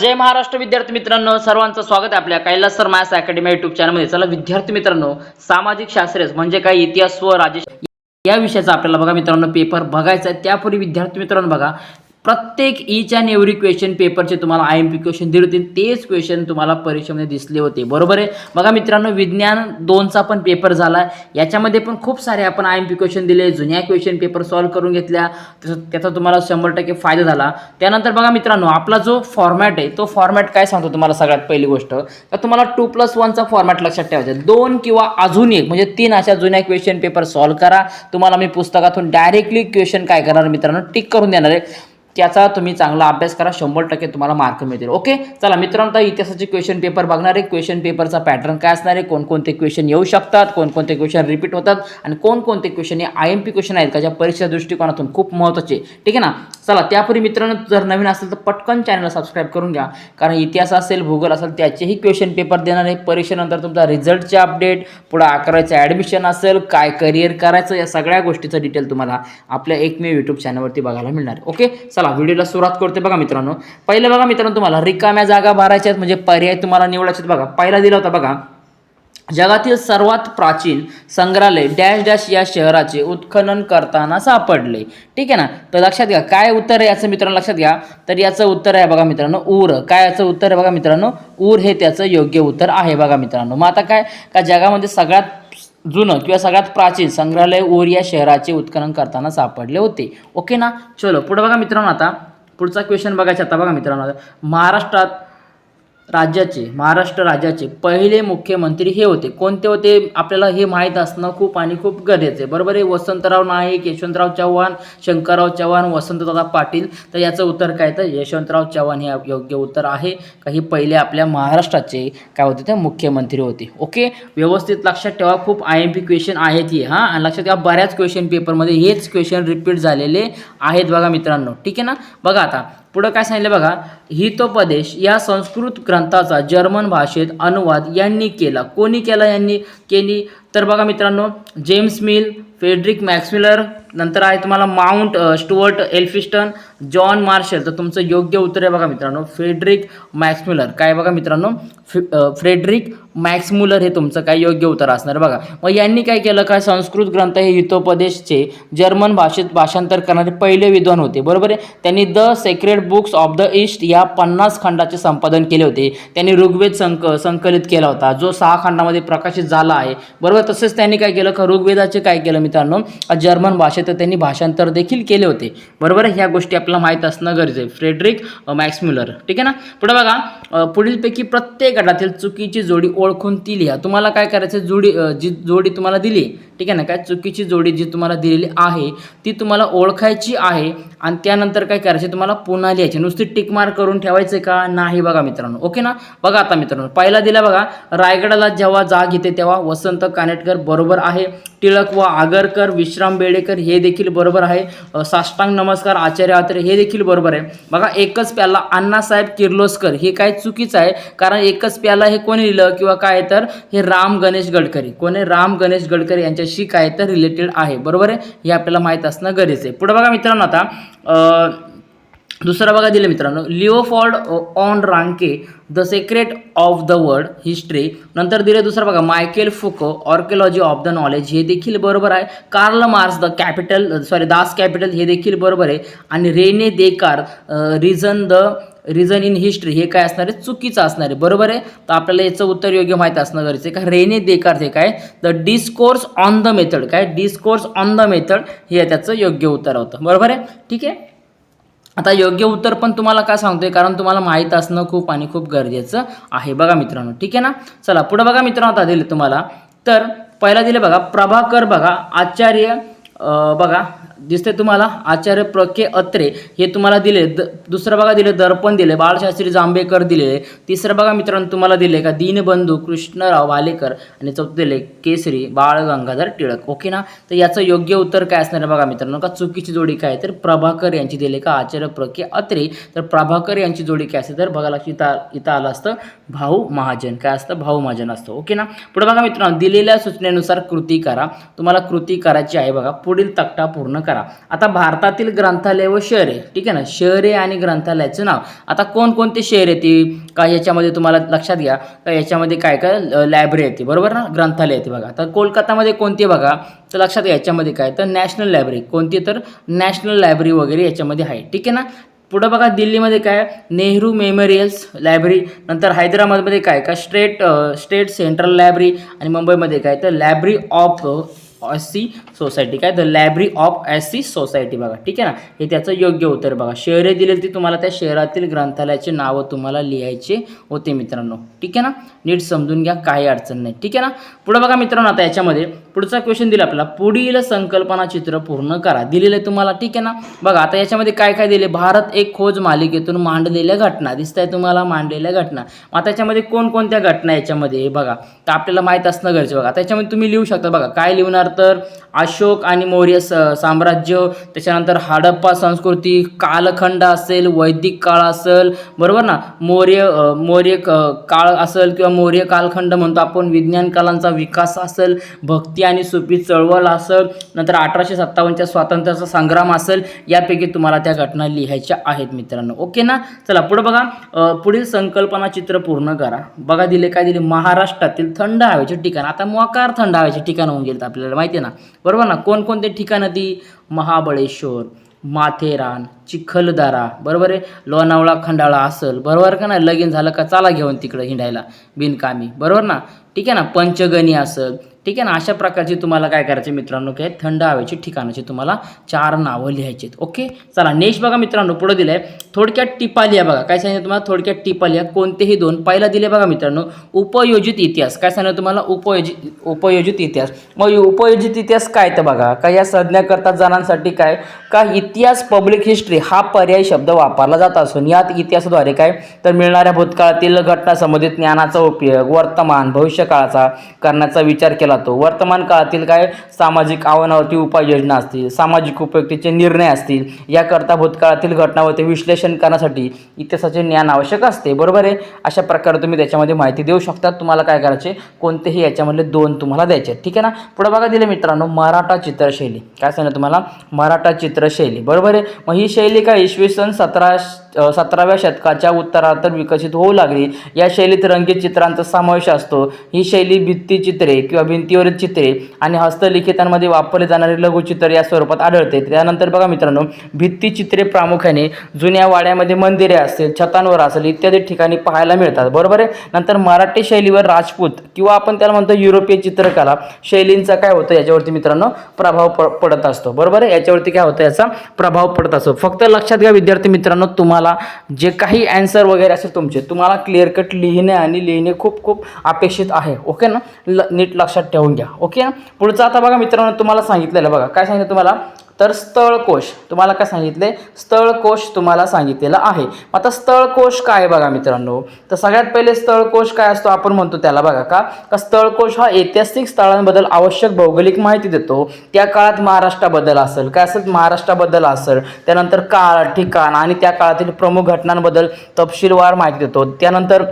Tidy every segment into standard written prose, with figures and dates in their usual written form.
जय महाराष्ट्र विद्यार्थी मित्रांनो, सर्वांचं स्वागत आहे आपल्या Kailas sir maths academy YouTube चॅनलमध्ये. चला विद्यार्थी मित्रांनो, सामाजिक शास्त्र म्हणजे काय, इतिहास व राज्यशास्त्र या विषयाचा आपल्याला बघा मित्रांनो पेपर बघायचा आहे. त्यापूर्वी विद्यार्थी मित्रांनो बघा, प्रत्येक ईच अँड एव्हरी क्वेश्चन पेपरचे तुम्हाला IMP क्वेश्चन दिले होते, तेच क्वेश्चन तुम्हाला परीक्षेमध्ये दिसले होते, बरोबर आहे. बघा मित्रांनो, विज्ञान 2चा पण पेपर झाला, याच्यामध्ये पण खूप सारे आपण IMP क्वेश्चन दिले, जुन्या क्वेश्चन पेपर सॉल्व्ह करून घेतल्या, त्याचा तुम्हाला 100% फायदा झाला. त्यानंतर बघा मित्रांनो, आपला जो फॉर्मॅट आहे तो फॉर्मॅट काय सांगतो तुम्हाला. सगळ्यात पहिली गोष्ट तर तुम्हाला 2+1चा फॉर्मॅट लक्षात ठेवायचा, 2 किंवा अजून एक म्हणजे 3 अशा जुन्या क्वेश्चन पेपर सॉल्व्ह करा. तुम्हाला मी पुस्तकातून डायरेक्टली क्वेश्चन काय करणार मित्रांनो, टिक करून देणार आहे. त्याचा तुम्ही चांगला अभ्यास करा, 100% तुम्हाला मार्क मिळतील. ओके, चला मित्रांनो, तर इतिहासाचे क्वेश्चन पेपर बघणार आहे. क्वेश्चन पेपरचा पॅटर्न काय असणार आहे, कोणकोणते क्वेश्चन येऊ शकतात, कोणकोणते क्वेश्चन रिपीट होतात आणि कोणकोणते क्वेश्चन हे IMP क्वेश्चन आहेत का ज्या परीक्षा दृष्टिकोनातून खूप महत्त्वाचे, ठीक आहे ना. चला त्यापूर्वी मित्रांनो, जर नवीन असेल तर पटकन चॅनलला सबस्क्राईब करून घ्या, कारण इतिहास असेल, भूगोल असेल त्याचेही क्वेश्चन पेपर देणार आहे. परीक्षेनंतर तुमचा रिझल्टचे अपडेट, पुढे 11वीचं ॲडमिशन असेल, काय करिअर करायचं, या सगळ्या गोष्टीचं डिटेल तुम्हाला आपल्या एकमेव यूट्यूब चॅनलवरती बघायला मिळणार आहे. ओके, चला व्हिडिओला सुरुवात करते. बघा मित्रांनो, पहिलं बघा मित्रांनो, तुम्हाला रिकाम्या जागा भरायच्या आहेत, म्हणजे पर्याय तुम्हाला निवडायचे. बघा पहिला दिला होता बघा, जगातील सर्वात प्राचीन संग्रहालय डॅश डॅश या शहराचे उत्खनन करताना सापडले, ठीक आहे ना. तर लक्षात घ्या काय उत्तर आहे याचं मित्रांनो, लक्षात घ्या. तर याचं उत्तर आहे बघा मित्रांनो ऊर. काय याचं उत्तर आहे बघा मित्रांनो, ऊर हे त्याचं योग्य उत्तर आहे बघा मित्रांनो. मग आता काय का जगामध्ये सगळ्यात जुनं किंवा सगळ्यात प्राचीन संग्रहालय ऊर या शहराचे उत्खनन करताना सापडले होते. ओके ना. चलो पुढे बघा मित्रांनो, आता पुढचा क्वेश्चन बघायचा. आता बघा मित्रांनो, महाराष्ट्र राज्याचे पहिले मुख्यमंत्री हे होते. कोणते होते आपल्याला हे माहीत असणं खूप आणि खूप गरजेचं आहे, बरोबर आहे. वसंतराव नाईक, यशवंतराव चव्हाण, शंकरराव चव्हाण, वसंतदादा पाटील. तर याचं उत्तर काय, तर यशवंतराव चव्हाण हे योग्य उत्तर आहे. काही पहिले आपल्या महाराष्ट्राचे काय होते ते मुख्यमंत्री होते. ओके, व्यवस्थित लक्षात ठेवा, खूप IMP क्वेश्चन आहेत हे. हां, आणि लक्षात ठेवा बऱ्याच क्वेश्चन पेपरमध्ये हेच क्वेश्चन रिपीट झालेले आहेत बघा मित्रांनो, ठीक आहे ना. बघा आता पुढं काय सांगितलं बघा, हितोपदेश या संस्कृत ग्रंथाचा जर्मन भाषेत अनुवाद यांनी केला. कोणी केला, यांनी केली. तर बघा मित्रांनो, जेम्स मिल, फ्रेडरिक मॅक्समिलर, नंतर आहे तुम्हाला mount Stuart Elphinstone, John Marshall. तर तुमचं योग्य उत्तर आहे बघा मित्रांनो फ्रेडरिक मॅक्समिलर. काय बघा मित्रांनो, फ्रेडरिक मॅक्समुलर हे तुमचं काय योग्य उत्तर असणार बघा. मग यांनी काय केलं, काय संस्कृत ग्रंथ हे हितोपदेशचे जर्मन भाषेत भाषांतर करणारे पहिले विद्वान होते, बरोबर आहे. त्यांनी the sacred books of the east या 50 खंडाचे संपादन केले होते. त्यांनी ऋग्वेद संकलित केला होता, जो 6 खंडामध्ये प्रकाशित झाला आहे, बरोबर. तसेच त्यांनी काय केलं, का ऋग्वेदाचे काय केलं मित्रांनो, जर्मन भाषेत त्यांनी भाषांतर देखील केले होते, बरोबर. ह्या गोष्टी आपल्याला माहीत असणं गरजेचं आहे. फ्रेडरिक मॅक्समुलर, ठीक आहे ना. पुढे बघा, पुढीलपैकी प्रत्येक गटातील चुकीची जोडी ओळखून ती लिहा. तुम्हाला काय करायचं, जी जोडी तुम्हाला दिली, ठीक आहे ना, काय चुकीची जोडी जी तुम्हाला दिलेली आहे ती तुम्हाला ओळखायची आहे आणि त्यानंतर काय करायचे, तुम्हाला पुन्हा लिहायचे. नुसती टिक मार्क करून ठेवायचे का नाही बघा मित्रांनो. ओके ना. बघा आता मित्रांनो, पहिला दिला बघा, रायगडाला जेव्हा जाग येते तेव्हा वसंत कानेटकर, बरोबर आहे. टिळक व आगरकर, विश्राम बेडेकर हे देखील बरोबर आहे. साष्टांग नमस्कार आचार्य अत्रे हे देखील बरोबर आहे. बघा, एकच प्याला अण्णासाहेब किर्लोस्कर हे काय चुकीचं आहे, कारण एकच प्याला हे कोणी लिहिलं किंवा काय, तर हे राम गणेश गडकरी. कोणी, राम गणेश गडकरी यांच्याशी काय तर रिलेटेड आहे, बरोबर आहे. हे आपल्याला माहीत असणं गरजेचं आहे. पुढे बघा मित्रांनो, आता दुसरा बघा दिलं मित्रांनो, Leopold von Ranke the secret of the world history. नंतर दिले दुसरं बघा, Michael Foucault archaeology of the knowledge हे देखील बरोबर आहे. कार्ल मार्क्स दास कॅपिटल हे देखील बरोबर आहे. आणि Rene Descartes reason in history हे काय असणार आहे, चुकीचं असणार आहे, बरोबर आहे. तर आपल्याला याचं उत्तर योग्य माहीत असणं गरजेचं आहे. का रेने देकार हे काय, the discourse on the method, काय डिस्कोर्स ऑन द मेथड हे त्याचं योग्य उत्तर होतं, बरोबर आहे, ठीक आहे. आता योग्य उत्तर पण तुम्हाला काय सांगतोय, कारण तुम्हाला माहीत असणं खूप आणि खूप गरजेचं आहे बघा मित्रांनो, ठीक आहे ना. चला पुढे बघा मित्रांनो, आता दिले तुम्हाला, तर पहिला दिले बघा, प्रभाकर बघा आचार्य, बघा दिसते तुम्हाला आचार्य प्रके अत्रे हे तुम्हाला दिले. दुसरं बघा दिले दर्पण दिले, बाळशास्त्री जांभेकर दिले. तिसरं बघा मित्रांनो तुम्हाला दिले का दीनबंधू कृष्णराव भालेकर. आणि चौथं दिले केसरी बाळ गंगाधर टिळक. ओके ना. तर याचं योग्य उत्तर काय असणार आहे बघा मित्रांनो, का चुकीची जोडी काय, तर प्रभाकर यांची दिले का आचार्य प्रके अत्रे. तर प्रभाकर यांची जोडी काय असते, तर बघा इथं आलं असतं भाऊ महाजन. काय असतं, भाऊ महाजन असतं. ओके ना. पुढे बघा मित्रांनो, दिलेल्या सूचनेनुसार कृती करा. तुम्हाला कृती करायची आहे बघा. पुढील तक्ता पूर्ण करा. आता भारतातील ग्रंथालय व शहरे, ठीक आहे ना, शहरे आणि ग्रंथालयाचं नाव. आता कोणकोणते शहर येते का याच्यामध्ये तुम्हाला लक्षात घ्या का याच्यामध्ये काय काय लायब्ररी येते, बरोबर ना, ग्रंथालय येते बघा. तर कोलकातामध्ये कोणती बघा तर लक्षात घ्या याच्यामध्ये काय तर नॅशनल लायब्ररी, कोणती तर नॅशनल लायब्ररी वगैरे याच्यामध्ये आहे, ठीक आहे ना. पुढं बघा दिल्लीमध्ये काय नेहरू मेमोरियल्स लायब्ररी, नंतर हैदराबादमध्ये काय का स्टेट सेंट्रल लायब्ररी, आणि मुंबईमध्ये काय तर लायब्ररी ऑफ एस.सी. सोसायटी, काय the library of SC. Society बघा, ठीक आहे ना. हे त्याचं योग्य उत्तर बघा. शहरे दिलेली ती तुम्हाला त्या शहरातील ग्रंथालयाचे नावं तुम्हाला लिहायचे होते मित्रांनो, ठीक आहे ना. नीट समजून घ्या, काही अडचण नाही, ठीक आहे ना. पुढे बघा मित्रांनो, आता याच्यामध्ये पुढचा क्वेश्चन दिला आपल्याला, पुढील संकल्पना चित्र पूर्ण करा, दिलेलं आहे तुम्हाला, ठीक आहे ना. बघा आता याच्यामध्ये काय काय दिले, भारत एक खोज मालिकेतून मांडलेल्या घटना दिसत आहे तुम्हाला, मांडलेल्या घटना. आता याच्यामध्ये कोणकोणत्या घटना याच्यामध्ये बघा तर आपल्याला माहीत असणं गरजेचं बघा. त्याच्यामध्ये तुम्ही लिहू शकता बघा, काय लिहणार तर अशोक आणि मौर्य साम्राज्य, त्याच्यानंतर हडप्पा संस्कृती, कालखंड असेल, वैदिक काळ असेल, बरोबर ना, मौर्य काळ असेल किंवा मौर्य कालखंड म्हणतो आपण, विज्ञान कलांचा विकास असेल, भक्ती आणि सुफी चळवळ असेल, नंतर 1857च्या स्वातंत्र्याचा संग्राम असेल. यापैकी तुम्हाला त्या घटना लिहायच्या आहेत मित्रांनो, ओके ना. चला पुढे बघा, पुढील संकल्पना चित्र पूर्ण करा. बघा दिले काय दिले, महाराष्ट्रातील थंड हवेचे ठिकाण. आता मोकार थंड हवेचे ठिकाण होऊन गेलं आपल्याला माहिती आहे ना, बरोबर ना. कोणकोणते ठिकाणं ती, महाबळेश्वर, माथेरान, चिखलदरा, बरोबर आहे, लोणावळा खंडाळा असेल, बरोबर का ना. लगीन झालं का चला घेऊन तिकडं हिंडायला बिनकामी, बरोबर ना, ठीक आहे ना. पंचगणी असेल, ठीक आहे ना. अशा प्रकारची तुम्हाला काय करायचे मित्रांनो, काय थंड हवेची ठिकाणाची तुम्हाला 4 नावं लिहायची आहेत, ओके. चला नेक्स्ट बघा मित्रांनो, पुढे दिलं आहे थोडक्यात टिपा लिहा. बघा काय सांगितलं तुम्हाला, थोडक्यात टिपा लिहा, कोणतेही 2. पहिला दिले बघा मित्रांनो, उपयोजित इतिहास. काय सांगितलं तुम्हाला, उपयोजित इतिहास. मग उपयोजित इतिहास काय तर बघा का या संज्ञाकरता जणांसाठी काय का इतिहास, पब्लिक हिस्ट्री हा पर्यायी शब्द वापरला जात असून यात इतिहासाद्वारे काय तर मिळणाऱ्या भूतकाळातील घटना संबंधित ज्ञानाचा उपयोग वर्तमान भविष्य काळाचा करण्याचा विचार केला जातो. वर्तमान काळातील काय सामाजिक आव्हानावरती उपाययोजना असतील, सामाजिक उपयुक्तेचे निर्णय असतील, याकरता भूतकाळातील घटनावरती विश्लेषण करण्यासाठी इतिहासाचे ज्ञान आवश्यक असते, बरोबर आहे. अशा प्रकारे तुम्ही त्याच्यामध्ये माहिती देऊ शकता. तुम्हाला काय करायचे, कोणतेही याच्यामधले 2 तुम्हाला द्यायचे, ठीक आहे ना. पुढे बघा दिले मित्रांनो, मराठा चित्रशैली. काय सांगितलं तुम्हाला, मराठा चित्रशैली, बरोबर आहे. मग ही शैली काय इसवी सन 17व्या शतकाच्या उत्तरार्धात विकसित होऊ लागली. या शैलीत रंगीत चित्रांचा समावेश असतो. ही शैली भित्तिचित्रे किंवा भिंतीवरील चित्रे आणि हस्तलिखितांमध्ये वापरले जाणारे लघुचित्र या स्वरूपात आढळते. त्यानंतर बघा मित्रांनो, भित्तिचित्रे प्रामुख्याने जुन्या वाड्यामध्ये मंदिरे असतील, छतांवर असेल इत्यादी ठिकाणी पाहायला मिळतात, बरोबर आहे. नंतर मराठी शैलीवर राजपूत किंवा आपण त्याला म्हणतो युरोपीय चित्रकला शैलींचा काय होतं याच्यावरती मित्रांनो प्रभाव पडत असतो, बरोबर आहे. याच्यावरती काय होतं, याचा प्रभाव पडत असतो. फक्त लक्षात घ्या विद्यार्थी मित्रांनो, तुम्हाला जे काही आन्सर वगैरे असेल तुमचे, तुम्हाला क्लिअर कट लिहिणे खूप खूप अपेक्षित आहे, ओके ना. नीट लक्षात ठेवून घ्या, ओके. पुढचं आता बघा मित्रांनो, तुम्हाला सांगितलेलं बघा काय सांगितलं तुम्हाला तर स्थळकोश. तुम्हाला काय सांगितले, स्थळकोश तुम्हाला सांगितलेला आहे. आता स्थळकोश काय बघा मित्रांनो, तर सगळ्यात पहिले स्थळकोश काय असतो आपण म्हणतो त्याला बघा का स्थळकोश हा ऐतिहासिक स्थळांबद्दल आवश्यक भौगोलिक माहिती देतो. त्या काळात महाराष्ट्राबद्दल असेल काय असेल, महाराष्ट्राबद्दल असेल, त्यानंतर काळ, ठिकाण आणि त्या काळातील प्रमुख घटनांबद्दल तपशीलवार माहिती देतो. त्यानंतर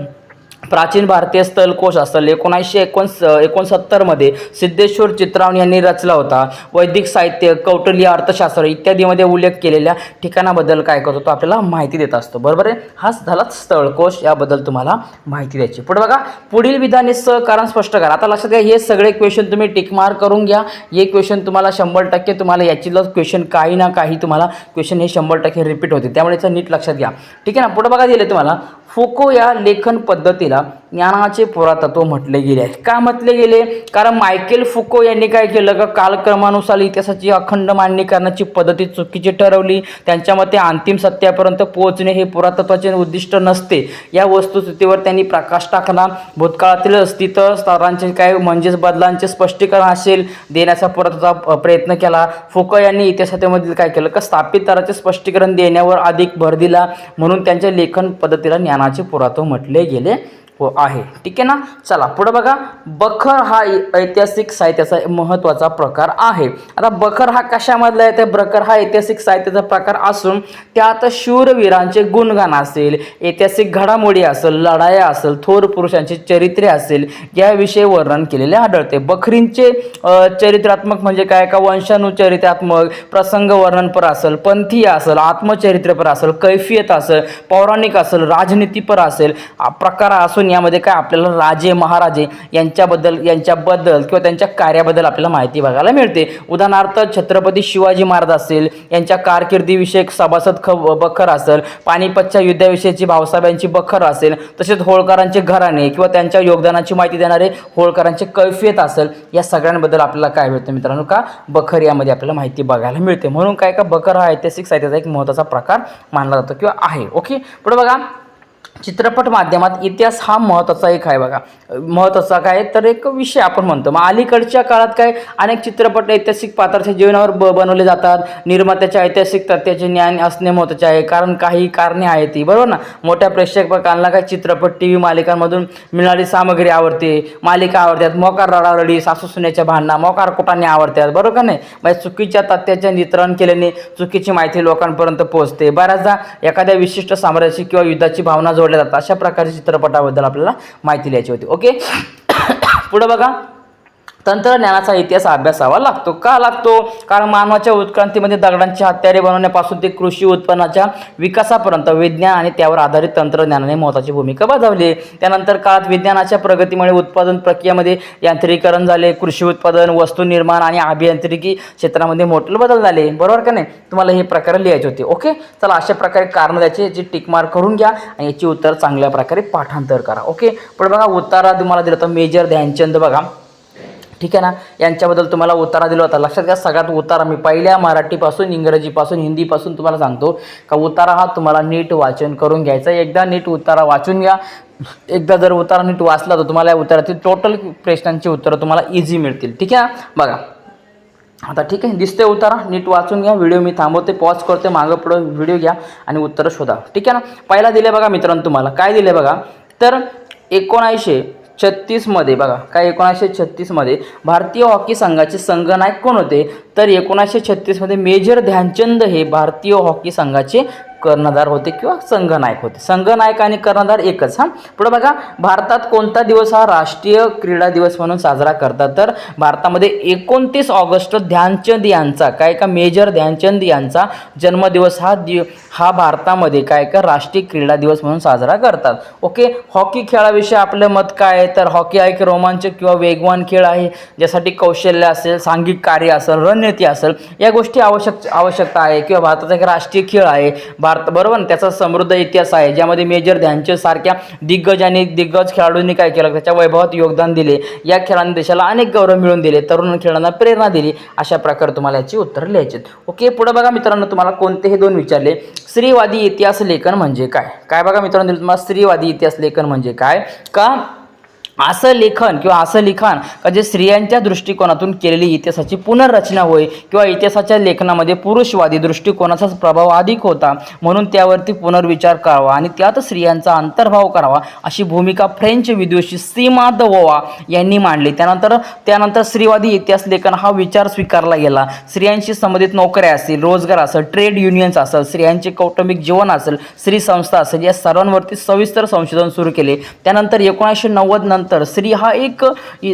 प्राचीन भारतीय स्थलकोश असेल 1969 मध्ये सिद्धेश्वर चित्रावण यांनी रचला होता. वैदिक साहित्य, कौटिल्य, अर्थशास्त्र इत्यादीमध्ये उल्लेख केलेल्या ठिकाणाबद्दल काय करतो तो आपल्याला माहिती देत असतो, बरोबर आहे. हाच झाला स्थळकोश, याबद्दल तुम्हाला माहिती द्यायची. पुढे बघा, पुढील विधाने कारण स्पष्ट करा. आता लक्षात घ्या, हे सगळे क्वेश्चन तुम्ही टिक मार्क करून घ्या. हे क्वेश्चन तुम्हाला 100% तुम्हाला याचीला क्वेश्चन काही ना काही तुम्हाला क्वेश्चन हे 100% रिपीट होते, त्यामुळे याचं नीट लक्षात घ्या, ठीक आहे ना. पुढे बघा दिले तुम्हाला, फुको या लेखन पद्धतीला ज्ञानाचे पुरातत्व म्हटले गेले आहे. का म्हटले गेले, कारण मायकेल फुको यांनी काय केलं का कालक्रमानुसार इतिहासाची अखंड मांडणी करण्याची पद्धती चुकीची ठरवली. त्यांच्या मते अंतिम सत्यापर्यंत पोहोचणे हे पुरातत्वाचे उद्दिष्ट नसते. या वस्तुस्थितीवर त्यांनी प्रकाश टाकला. भूतकाळातील अस्तित्व स्तरांचे काय म्हणजेच बदलांचे स्पष्टीकरण असेल देण्याचा पुरातत्वाचा प्रयत्न केला. फुको यांनी इतिहासामधील काय केलं का स्थापित स्तराचे स्पष्टीकरण देण्यावर अधिक भर दिला. म्हणून त्यांच्या लेखन पद्धतीला ज्ञानाचे पुरातत्व म्हटले गेले आहे. ठीक आहे ना. चला पुढे बघा, बखर हा ऐतिहासिक साहित्याचा महत्त्वाचा प्रकार आहे. आता बखर हा कशामधला आहे, तर बखर हा ऐतिहासिक साहित्याचा प्रकार असून त्यात शूरवीरांचे गुणगान असेल, ऐतिहासिक घडामोडी असेल, लढाया असेल, थोर पुरुषांची चरित्रे असेल याविषयी वर्णन केलेले आढळते. बखरींचे चरित्रात्मक म्हणजे काय, का वंशानुचरित्रात्मक, प्रसंग वर्णनपर असेल, पंथीय असेल, आत्मचरित्रपर असेल, कैफियत असेल, पौराणिक असेल, राजनीतीपर असेल प्रकार असून यामध्ये काय आपल्याला राजे महाराजे यांच्याबद्दल किंवा त्यांच्या कार्याबद्दल आपल्याला माहिती बघायला मिळते. उदाहरणार्थ छत्रपती शिवाजी महाराज असेल यांच्या कारकिर्दीविषयक सभासद बखर असेल, पानिपतच्या युद्धाविषयीची भावसाहेबांची बखर असेल, तसेच होळकरांचे घराणे किंवा त्यांच्या योगदानाची माहिती देणारे होळकरांचे कैफियत असेल, या सगळ्यांबद्दल आपल्याला काय मिळतं मित्रांनो, का बखर यामध्ये आपल्याला माहिती बघायला मिळते. म्हणून काय का बखर हा ऐतिहासिक साहित्याचा एक महत्त्वाचा प्रकार मानला जातो किंवा आहे. ओके, पुढे बघा, चित्रपट माध्यमात इतिहास हा महत्त्वाचा एक आहे बघा. महत्त्वाचा काय तर एक विषय आपण म्हणतो. मग अलीकडच्या काळात काय अनेक चित्रपट ऐतिहासिक पात्राच्या जीवनावर बनवले जातात. निर्मात्याच्या ऐतिहासिक तथ्याचे ज्ञान असणे महत्त्वाचे आहे, कारण काही कारणे आहेत ती, बरोबर ना. मोठ्या प्रेक्षकांना काय चित्रपट टी व्ही मालिकांमधून मिळणारी सामग्री आवडते, मालिका आवडतात, मोकार रडारडी, सासू सुनेच्या भांडणा, मोकार कुटाने आवडतात, बरोबर का नाही. म्हणजे चुकीच्या तथ्याचे वितरण केल्याने चुकीची माहिती लोकांपर्यंत पोहोचते. बऱ्याचदा एखाद्या विशिष्ट साम्राज्याची किंवा युद्धाची भावना जोडल्या जातात. अशा प्रकारच्या चित्रपटाबद्दल आपल्याला माहिती लिहायची होती. ओके, पुढे बघा, तंत्रज्ञानाचा इतिहास अभ्यासावा लागतो. का लागतो, कारण मानवाच्या उत्क्रांतीमध्ये दगडांची हत्यारे बनवण्यापासून ते कृषी उत्पन्नाच्या विकासापर्यंत विज्ञान आणि त्यावर आधारित तंत्रज्ञानाने महत्त्वाची भूमिका बजावली. त्यानंतर काळात विज्ञानाच्या प्रगतीमुळे उत्पादन प्रक्रियेमध्ये यांत्रिकीकरण झाले, कृषी उत्पादन, वस्तू निर्माण आणि अभियांत्रिकी क्षेत्रामध्ये मोठे बदल झाले, बरोबर का नाही. तुम्हाला हे प्रकारे लिहायचे होते. ओके, चला अशा प्रकारे कारण द्यायचे, याची टिक मार्क करून घ्या आणि याची उत्तर चांगल्या प्रकारे पाठांतर करा. ओके, पुढे बघा, उतारा तुम्हाला दिला होता मेजर ध्यानचंद बघा. ठीक आहे ना, यांच्याबद्दल तुम्हाला उतारा दिला होता. लक्षात घ्या, सगळ्यात उतारा मी पहिल्या मराठीपासून इंग्रजीपासून हिंदीपासून तुम्हाला सांगतो का उतारा हा तुम्हाला नीट वाचन करून घ्यायचा. एकदा नीट उतारा वाचून घ्या. एकदा जर उतारा नीट वाचला तर तुम्हाला या उतारातील टोटल प्रश्नांची उत्तरं तुम्हाला इझी मिळतील. ठीक आहे, बघा आता. ठीक आहे, दिसते उतारा, नीट वाचून घ्या. व्हिडिओ मी थांबवते, पॉज करते, मागं पुढं व्हिडिओ घ्या आणि उत्तरं शोधा. ठीक आहे ना. पहिला दिले बघा मित्रांनो, तुम्हाला काय दिले बघा, तर 1936 मध्ये बघा, काय 1936 मध्ये भारतीय हॉकी संघाचे संघनायक कोण होते, तर 1936 मध्ये मेजर ध्यानचंद हे भारतीय हॉकी संघाचे कर्णधार होते किंवा संघनायक होते. संघनायक आणि कर्णधार एकच. हां, पुढे बघा, भारतात कोणता दिवस हा राष्ट्रीय क्रीडा दिवस म्हणून साजरा करतात, तर भारतामध्ये 29 ऑगस्ट ध्यानचंद यांचा काय का मेजर ध्यानचंद यांचा जन्मदिवस हा भारतामध्ये काय का राष्ट्रीय क्रीडा दिवस म्हणून साजरा करतात. ओके, हॉकी खेळाविषयी आपलं मत काय आहे, तर हॉकी हा एक रोमांचक किंवा वेगवान खेळ आहे, ज्यासाठी कौशल्य असेल, सांघिक कार्य असेल, रणनीती असेल, या गोष्टी आवश्यकता आहे किंवा भारताचा एक राष्ट्रीय खेळ आहे. भारत, बरोबर, त्याचा समृद्ध इतिहास आहे, ज्यामध्ये मेजर ध्यानचंद सारख्या दिग्गज खेळाडूंनी काय केलं, त्याच्या वैभवात योगदान दिले. या खेळाने देशाला अनेक गौरव मिळवून दिले, तरुण खेळांना प्रेरणा दिली. अशा प्रकारे तुम्हाला याची उत्तरं लिहायची. ओके, पुढे बघा मित्रांनो, तुम्हाला कोणते हे दोन विचारले. स्त्रीवादी इतिहास लेखन म्हणजे काय. काय बघा मित्रांनो, तुम्हाला स्त्रीवादी इतिहास लेखन म्हणजे काय, का असं लेखन किंवा असं लिखाण का जे स्त्रियांच्या दृष्टिकोनातून केलेली इतिहासाची पुनर्रचना होय किंवा इतिहासाच्या लेखनामध्ये पुरुषवादी दृष्टिकोनाचाच प्रभाव अधिक होता, म्हणून त्यावरती पुनर्विचार करावा आणि त्यात स्त्रियांचा अंतर्भाव करावा, अशी भूमिका French Vidushi Seema the Vova यांनी मांडली. त्यानंतर स्त्रीवादी इतिहास लेखन हा विचार स्वीकारला गेला. स्त्रियांशी संबंधित नोकऱ्या असतील, रोजगार असेल, ट्रेड युनियन्स असेल, स्त्रियांचे कौटुंबिक जीवन असेल, स्त्री संस्था असेल, या सर्वांवरती सविस्तर संशोधन सुरू केले. त्यानंतर 1990 नंतर स्त्री हा एक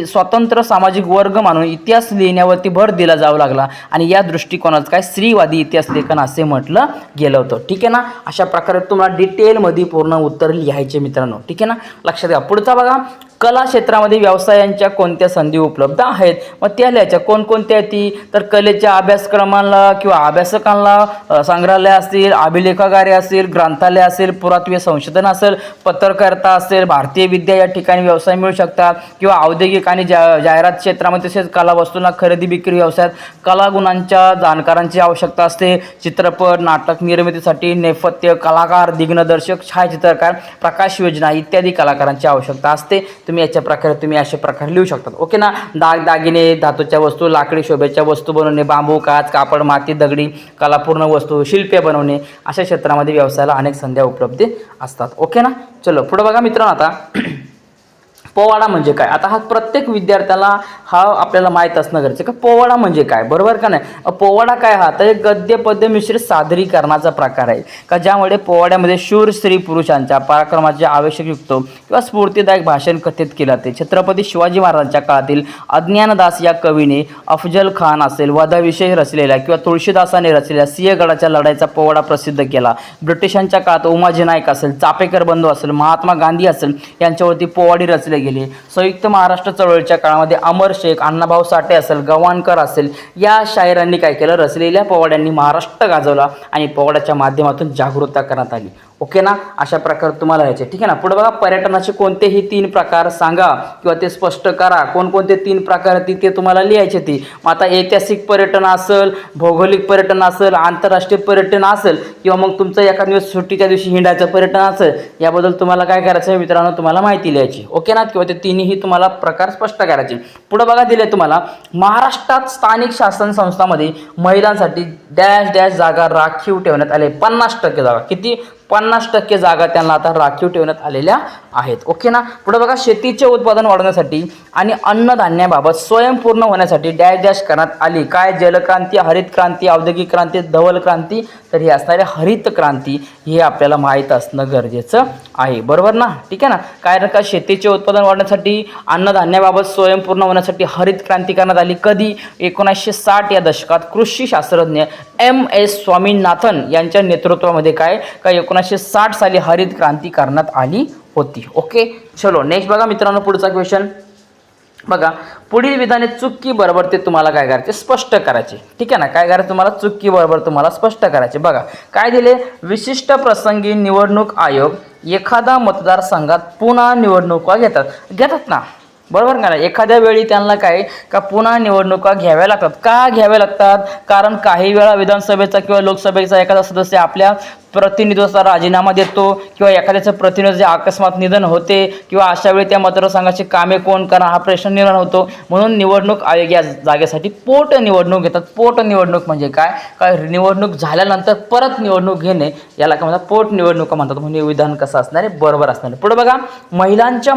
स्वतंत्र सामाजिक वर्ग मानून इतिहास लिहिण्यावरती भर दिला जाऊ लागला आणि या दृष्टिकोनात काय स्त्रीवादी इतिहास लेखन असे म्हटलं गेलं होतं. ठीक आहे ना. अशा प्रकारे तुम्हाला डिटेलमध्ये पूर्ण उत्तर लिहायचे मित्रांनो. ठीक आहे ना, लक्षात घ्या. पुढचा बघा, कला क्षेत्रामध्ये व्यवसायांच्या कोणत्या संधी उपलब्ध आहेत, मग त्या लिहायच्या. कोणकोणत्या ती, तर कलेच्या अभ्यासक्रमांना किंवा अभ्यासकांना संग्रहालय असतील, अभिलेखागारे असतील, ग्रंथालय असेल, पुरातत्व संशोधन असेल, पत्रकारिता असेल, भारतीय विद्या या ठिकाणी व्यवसाय मिळू शकतात किंवा औद्योगिक आणि जाहिरात क्षेत्रामध्ये, तसेच कला वस्तूंना खरेदी विक्री व्यवसायात कलागुणांच्या जाणकारांची आवश्यकता असते. चित्रपट नाटक निर्मितीसाठी नेपथ्य कलाकार, दिग्दर्शक, छायाचित्रकार, प्रकाश योजना इत्यादी कलाकारांची आवश्यकता असते. तुम्ही अशा प्रकारे लिहू शकतात. ओके ना. दागिने, धातूच्या वस्तू, लाकडी शोभेच्या वस्तू बनवणे, बांबू, काच, कापड, माती, दगडी कलापूर्ण वस्तू, शिल्पे बनवणे, अशा क्षेत्रामध्ये व्यवसायाला अनेक संध्या उपलब्ध असतात. ओके ना. चलो पुढे बघा मित्रांनो, आता पोवाडा म्हणजे काय? आता हा प्रत्येक विद्यार्थ्याला हा आपल्याला माहीत असणं गरजेचं का पोवाडा म्हणजे काय, बरोबर का नाही? पोवाडा काय हा तर एक गद्य पद्य मिश्रित सादरीकरणाचा प्रकार आहे का ज्यामध्ये पोवाड्यामध्ये शूर स्त्री पुरुषांच्या पराक्रमाचे आवश्यक युक्त किंवा स्फूर्तिदायक भाषण कथित केले जाते. छत्रपती शिवाजी महाराजांच्या काळातील अज्ञानदास या कवीने अफजल खान असेल वधाविषयी रचलेल्या किंवा तुळशीदासाने रचलेल्या सिंहगडाच्या लढाईचा पोवाडा प्रसिद्ध केला. ब्रिटिशांच्या काळात उमाजी नाईक असेल, चापेकर बंधू असेल, महात्मा गांधी असेल यांच्यावरती पोवाडे रचले गेले. संयुक्त महाराष्ट्र चळवळीच्या काळामध्ये अमर शेख, अण्णाभाऊ साठे असेल, गवाणकर असेल या शाहिरांनी काय केलं, रचलेल्या पोवाड्यांनी महाराष्ट्र गाजवला आणि पोवाड्याच्या माध्यमातून जागरूकता करण्यात आली. ओके ना, अशा प्रकारे तुम्हाला यायचे. ठीक आहे ना. पुढे बघा, पर्यटनाचे कोणतेही 3 प्रकार सांगा किंवा ते स्पष्ट करा. कोणकोणते 3 प्रकार ते तुम्हाला लिहायचे ती. मग आता ऐतिहासिक पर्यटन असेल, भौगोलिक पर्यटन असेल, आंतरराष्ट्रीय पर्यटन असेल किंवा मग तुमचं एखाद्या दिवस सुट्टीच्या दिवशी हिंडायचं पर्यटन असेल, याबद्दल तुम्हाला काय करायचं आहे मित्रांनो, तुम्हाला माहिती लिहायची. ओके ना, किंवा ते तिन्ही तुम्हाला प्रकार स्पष्ट करायचे. पुढे बघा दिले तुम्हाला, महाराष्ट्रात स्थानिक शासन संस्थांमध्ये महिलांसाठी डॅश डॅश जागा राखीव ठेवण्यात आले. 50% जागा. किती? 50% जागा त्यांना आता राखीव ठेवण्यात आलेल्या आहेत. ओके ना. पुढे बघा, शेतीचे उत्पादन वाढवण्यासाठी आणि अन्नधान्याबाबत स्वयंपूर्ण होण्यासाठी डॅश डॅश करण्यात आली. काय? जलक्रांती, हरित क्रांती, औद्योगिक क्रांती, धवल क्रांती. तर ही असणारी हरित क्रांती हे आपल्याला माहीत असणं गरजेचं आहे, बरोबर ना. ठीक आहे ना. काय का शेतीचे उत्पादन वाढवण्यासाठी अन्नधान्याबाबत स्वयंपूर्ण होण्यासाठी हरित क्रांती करण्यात आली. कधी? 1960 या दशकात कृषी शास्त्रज्ञ MS स्वामीनाथन यांच्या नेतृत्वामध्ये काय 1960 साली हरित क्रांती करण्यात आली होती. ओके, चलो नेक्स्ट बघा मित्रांनो, पुढचा क्वेश्चन बघा. पुढील विधाने चुकी बरोबर ते तुम्हाला काय करायचे, स्पष्ट करायचे. ठीक आहे ना. काय करायचं तुम्हाला, चुकी बरोबर तुम्हाला स्पष्ट करायचे. बघा काय दिले, विशिष्ट प्रसंगी निवडणूक आयोग एखादा मतदारसंघात पुन्हा निवडणुका घेतात ना, बरोबर का. एखाद्या वेळी त्यांना काय का पुन्हा निवडणुका घ्याव्या लागतात. का घ्याव्या लागतात? कारण काही वेळा विधानसभेचा किंवा लोकसभेचा एखादा सदस्य आपल्या प्रतिनिधित्वाचा राजीनामा देतो किंवा एखाद्याचं प्रतिनिधी अकस्मात निधन होते किंवा अशा वेळी त्या मतदारसंघाची कामे कोण करणार हा प्रश्न निर्माण होतो. म्हणून निवडणूक आयोग या जागेसाठी पोट निवडणूक घेतात. पोट निवडणूक म्हणजे काय? काय निवडणूक झाल्यानंतर परत निवडणूक घेणे याला काय म्हणतात, पोट निवडणुका म्हणतात. म्हणजे विधान कसं असणार आहे, बरोबर असणार आहे. पुढे बघा, महिलांच्या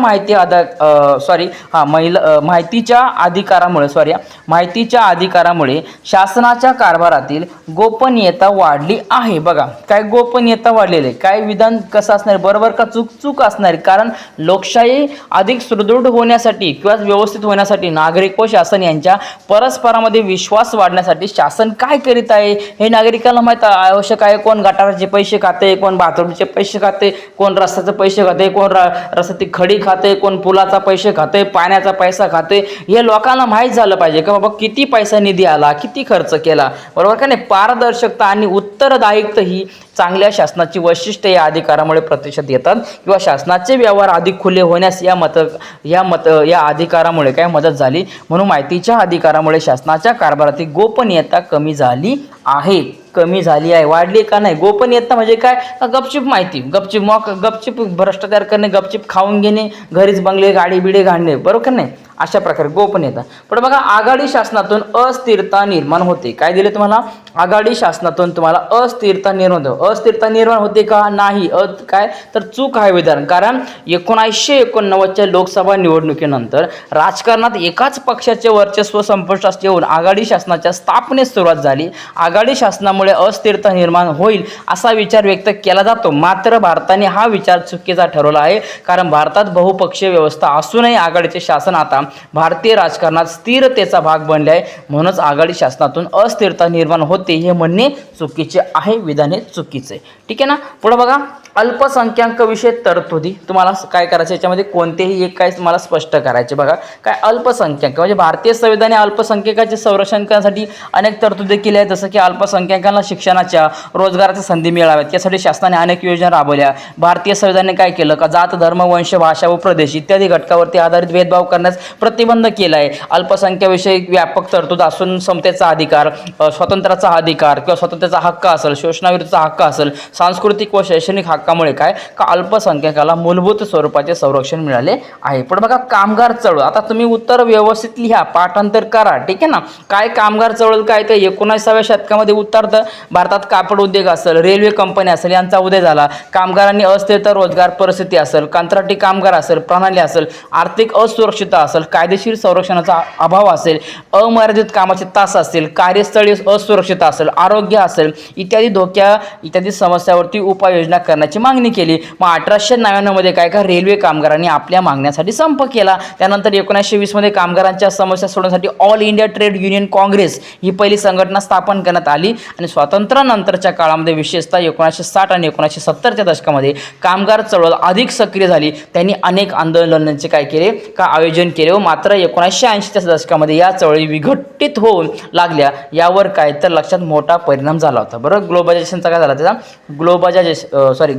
माहितीच्या अधिकारामुळे शासनाच्या कारभारातील गोपनीयता वाढली आहे. बघा काय गोपनीयता वाढलेली. काय विधान कसं असणार, बरोबर का चूक असणार. कारण लोकशाही अधिक सुदृढ होण्यासाठी किंवा व्यवस्थित होण्यासाठी नागरिक व शासन यांच्या परस्परामध्ये विश्वास वाढण्यासाठी शासन काय करीत आहे हे नागरिकांना माहीत आवश्यक आहे. कोण गटाराचे पैसे खाते, कोण बाथरूमचे पैसे खाते, कोण रस्त्याचे पैसे खाते, कोण रस्त्याची खडी खाते, कोण पुलाचा पैसे खाते, पाण्याचा पैसा खाते. हे लोकांना माहीत झालं पाहिजे का बाबा किती पैसा निधी आला, किती खर्च केला, बरोबर का नाही. पारदर्शकता आणि उत्तरदायित्व ही चांगल्या शासनाची वैशिष्ट्ये या अधिकारामुळे प्रत्यक्षात येतात किंवा शासनाचे व्यवहार अधिक खुले होण्यास या अधिकारामुळे काय मदत झाली. म्हणून माहितीच्या अधिकारामुळे शासनाच्या कारभारातील गोपनीयता कमी झाली आहे. वाढली का नाही. गोपनीयता म्हणजे काय, गपचिप माहिती, गपचिप भ्रष्टाचार करणे, गपचिप खाऊन घेणे, घरीच बंगले गाडी बिडे घालणे, बरोबर का नाही. अशा प्रकारे गोपनीयता. पण बघा, आघाडी शासनातून अस्थिरता निर्माण होते. काय दिले तुम्हाला, आघाडी शासनातून तुम्हाला अस्थिरता निर्माण होते. अस्थिरता निर्माण होते का नाही, काय तर चूक आहे विधान. कारण 1989च्या लोकसभा निवडणुकीनंतर राजकारणात एकाच पक्षाचे वर्चस्व संपुष्टात येऊन आघाडी शासनाच्या स्थापनेस सुरुवात झाली. आघाडी शासनामुळे अस्थिरता निर्माण होईल असा विचार व्यक्त केला जातो. मात्र भारताने हा विचार चुकीचा ठरवला आहे. कारण भारतात बहुपक्षीय व्यवस्था असूनही आघाडीचे शासन आता भारतीय राजकारणात स्थिरतेचा भाग बनले आहे. म्हणूनच आघाडी शासनातून अस्थिरता निर्माण होते हे म्हणणे चुकीचे आहे. विधान हे चुकीचे. ठीक आहे ना. पुढे बघा, अल्पसंख्याक विषय तरतुदी तुम्हाला काय करायचं, याच्यामध्ये कोणतेही एक काय तुम्हाला स्पष्ट करायचे. बघा काय अल्पसंख्याक म्हणजे भारतीय संविधानाने अल्पसंख्याकाचे संरक्षण करण्यासाठी अनेक तरतुदी केल्या आहेत. जसं की अल्पसंख्याकांना शिक्षणाच्या, रोजगाराच्या संधी मिळाव्यात यासाठी शासनाने अनेक योजना राबवल्या. भारतीय संविधानाने काय केलं का जात, धर्म, वंश, भाषा व प्रदेश इत्यादी घटकावरती आधारित भेदभाव करण्यास प्रतिबंध केला आहे. अल्पसंख्याविषयी व्यापक तरतूद असून समतेचा अधिकार, स्वातंत्र्याचा अधिकार किंवा स्वातंत्र्याचा हक्क असेल, शोषणाविरुद्धचा हक्क असेल, सांस्कृतिक व शैक्षणिक हक्क फरकामुळे काय का अल्पसंख्याकाला मूलभूत स्वरूपाचे संरक्षण मिळाले आहे. पण बघा कामगार चळवळ, आता तुम्ही उत्तर व्यवस्थित लिहा, पाठांतर करा, ठीक आहे ना. काय कामगार चळवळ काय तर 19व्या शतकामध्ये उत्तरार्ध भारतात कापड उद्योग असेल, रेल्वे कंपनी असेल यांचा उदय झाला. कामगारांनी अस्थिरता रोजगार परिस्थिती असेल, कंत्राटी कामगार असेल, प्रणाली असेल, आर्थिक असुरक्षितता असेल, कायदेशीर संरक्षणाचा अभाव असेल, अमर्यादित कामाचे तास असतील, कार्यस्थळी असुरक्षितता असेल, आरोग्य असेल इत्यादी धोक्या इत्यादी समस्यावरती उपाययोजना करण्याची मागणी केली. मग 1899 मध्ये काय का रेल्वे कामगारांनी आपल्या मागण्यासाठी संप केला. त्यानंतर 1920 मध्ये कामगारांच्या समस्या सोडवण्यासाठी all India trade union congress ही पहिली संघटना स्थापन करण्यात आली. आणि स्वातंत्र्यानंतरच्या काळामध्ये विशेषतः 1960 आणि 1970च्या दशकामध्ये कामगार चळवळ अधिक सक्रिय झाली. त्यांनी अनेक आंदोलनांचे काय केले का आयोजन केले. व मात्र 1980च्या दशकामध्ये या चळवळी विघटित होऊन लागल्या. यावर काय तर लक्षात मोठा परिणाम झाला होता. बरोबर ग्लोबलायझेशनचा काय झाला त्याचा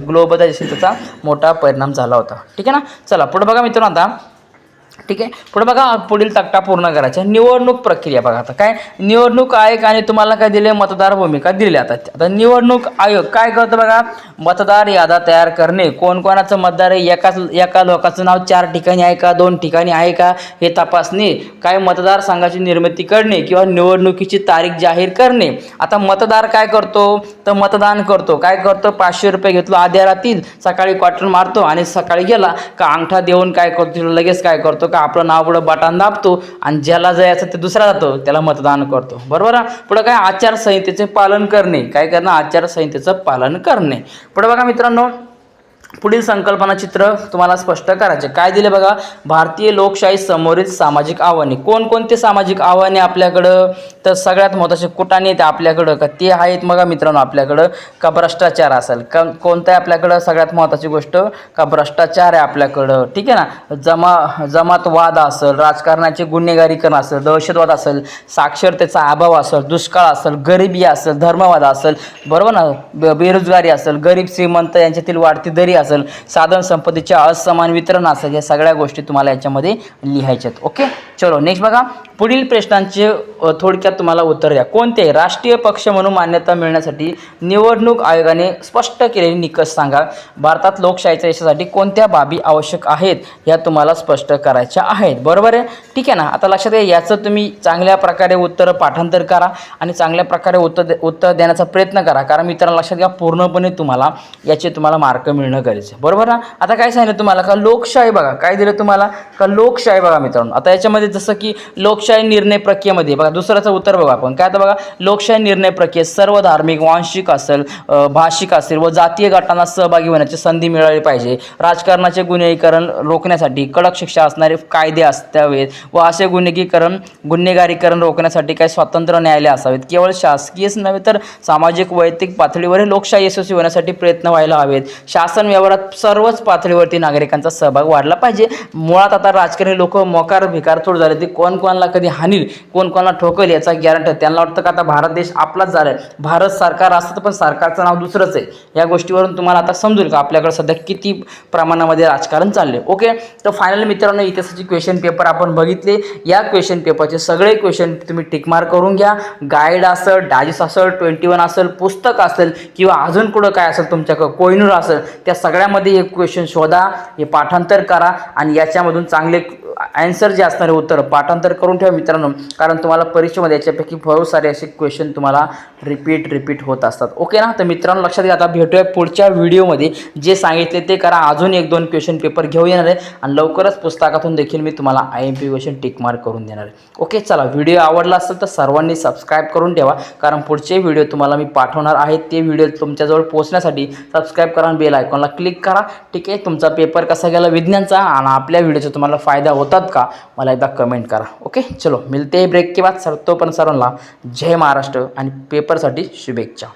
ग्लोबलायझेशनचा मोठा परिणाम झाला होता. ठीक आहे ना. चला पुढे बघा मित्रांनो, आता ठीक आहे पुढे बघा पुढील तक्ता पूर्ण करायचा. निवडणूक प्रक्रिया बघा. आता काय निवडणूक आयोग आणि तुम्हाला काय दिले मतदार भूमिका दिली. आता निवडणूक आयोग काय करतो बघा, मतदार याद्या तयार करणे, कोण कोणाचं मतदार आहे, एका लोकांचं नाव 4 ठिकाणी आहे का 2 ठिकाणी आहे का हे तपासणे, काय मतदारसंघाची निर्मिती करणे किंवा निवडणुकीची तारीख जाहीर करणे. आता मतदार काय करतो तर मतदान करतो, काय करतो 500 रुपये घेतलो आध्या रातील, सकाळी क्वार्टर मारतो आणि सकाळी गेला का अंगठा देऊन काय करतो लगेच काय करतो का आपलं नाव पुढं बटन दाबतो आणि ज्याला जायचं ते दुसरा जातो त्याला मतदान करतो. बरोबर. पुढे काय आचारसंहितेचे पालन करणे, काय करणं आचारसंहितेचं पालन करणे. पुढे बघा मित्रांनो, पुढील संकल्पना चित्र तुम्हाला स्पष्ट करायचे. काय दिले बघा, भारतीय लोकशाही समोरील सामाजिक आव्हाने. कोणकोणते सामाजिक आव्हाने आपल्याकडं तर सगळ्यात महत्त्वाचे कुठाने येते आपल्याकडं का ते आहेत बघा मित्रांनो. आपल्याकडं का भ्रष्टाचार असेल, कोणतं आहे आपल्याकडं सगळ्यात महत्त्वाची गोष्ट का भ्रष्टाचार आहे आपल्याकडं. ठीक आहे ना. जमातवाद असेल, राजकारणाचे गुन्हेगारीकरण असेल, दहशतवाद असेल, साक्षरतेचा अभाव असेल, दुष्काळ असेल, गरिबी असेल, धर्मवाद असेल, बरोबर ना, बेरोजगारी असेल, गरीब श्रीमंत यांच्यातील वाढती दरी असेल, साधन संपत्तीचे असमान वितरण असेल, या सगळ्या गोष्टी तुम्हाला याच्यामध्ये लिहायच्यात. ओके चलो नेक्स्ट बघा. पुढील प्रश्नांचे थोडक्यात तुम्हाला उत्तर द्या. कोणते राष्ट्रीय पक्ष म्हणून मान्यता मिळण्यासाठी निवडणूक आयोगाने स्पष्ट केलेले निकष सांगा. भारतात लोकशाहीच्या यशासाठी कोणत्या बाबी आवश्यक आहेत या तुम्हाला स्पष्ट करायच्या आहेत. बरोबर आहे. ठीक आहे ना. आता लक्षात घ्या, याचं तुम्ही चांगल्या प्रकारे उत्तर पाठांतर करा आणि चांगल्या प्रकारे उत्तर देण्याचा प्रयत्न करा. कारण मित्रांनो लक्षात घ्या, पूर्णपणे तुम्हाला याचे तुम्हाला मार्क मिळणं गरजेचं आहे. बरोबर ना. आता काय सांगितलं तुम्हाला का लोकशाही बघा, काय दिलं तुम्हाला का लोकशाही बघा मित्रांनो. आता याच्यामध्ये जसं की लोकशाही निर्णय प्रक्रियेमध्ये बघा दुसऱ्याचं उत्तर बघा आपण काय. आता बघा लोकशाही निर्णय प्रक्रियेत सर्व धार्मिक, वांशिक असेल, भाषिक असेल व जातीय गटांना सहभागी होण्याची संधी मिळाली पाहिजे. राजकारणाचे गुन्हेगारीकरण रोखण्यासाठी कडक शिक्षा असणारे कायदे असावेत व असे गुन्हेगारीकरण रोखण्यासाठी काही स्वतंत्र न्यायालय असावेत. केवळ शासकीयच नव्हे तर सामाजिक वैयक्तिक पातळीवर लोकशाही यशस्वी होण्यासाठी प्रयत्न व्हायला हवेत. शासन व्यवहारात सर्वच पातळीवरती नागरिकांचा सहभाग वाढला पाहिजे. मुळात आता राजकारणी लोक मोकार भिकारचोट झाले. ते कोण कोणाला कधी हानील, कोण कोणाला ठोकल याचा गॅरंटी. त्यांना वाटतं का आता भारत देश आपलाच झाला आहे, भारत सरकार असतं पण सरकारचं नाव दुसरंच आहे. या गोष्टीवरून तुम्हाला आता समजेल का आपल्याकडे सध्या किती प्रमाणामध्ये राजकारण चालले. ओके तर फायनल मित्रांनो इतिहासाचे क्वेश्चन पेपर आपण बघितले. या क्वेश्चन पेपरचे सगळे क्वेश्चन तुम्ही टिकमार्क करून घ्या. गाईड असेल, डायजेस्ट असेल, 21 असेल, पुस्तक असेल किंवा अजून कुठं काय असेल तुमच्याकडं कोहिनूर असेल, त्या सगळ्यामध्ये हे क्वेश्चन शोधा, हे पाठांतर करा आणि याच्यामधून चांगले ॲन्सर जे असणारे उत्तर पाठांतर करून ठेवा मित्रांनो. कारण तुम्हाला परीक्षेमध्ये याच्यापैकी बहुत सारे असे क्वेश्चन तुम्हाला रिपीट होत असतात. ओके ना. तर मित्रांनो लक्षात घ्या, आता भेटूया पुढच्या व्हिडिओमध्ये. जे सांगितले ते करा. अजून 1-2 क्वेश्चन पेपर घेऊन येणार आहे आणि लवकरच पुस्तकातून देखील मी तुम्हाला IMP क्वेश्चन टिकमार्क करून देणार आहे. ओके चला, व्हिडिओ आवडला असेल तर सर्वांनी सबस्क्राईब करून ठेवा. कारण पुढचे व्हिडिओ तुम्हाला मी पाठवणार आहेत. ते व्हिडिओ तुमच्याजवळ पोहोचण्यासाठी सबस्क्राईब करा आणि बेल आयकॉनला क्लिक करा. ठीक आहे. तुमचा पेपर कसा गेला विज्ञानचा आणि आपल्या व्हिडिओचा तुम्हाला फायदा होतात का मला एकदा कमेंट करा. ओके चलो मिलते ब्रेक के बाद. तोपर्यंत सर्वांना जय महाराष्ट्र आणि पेपरसाठी शुभेच्छा.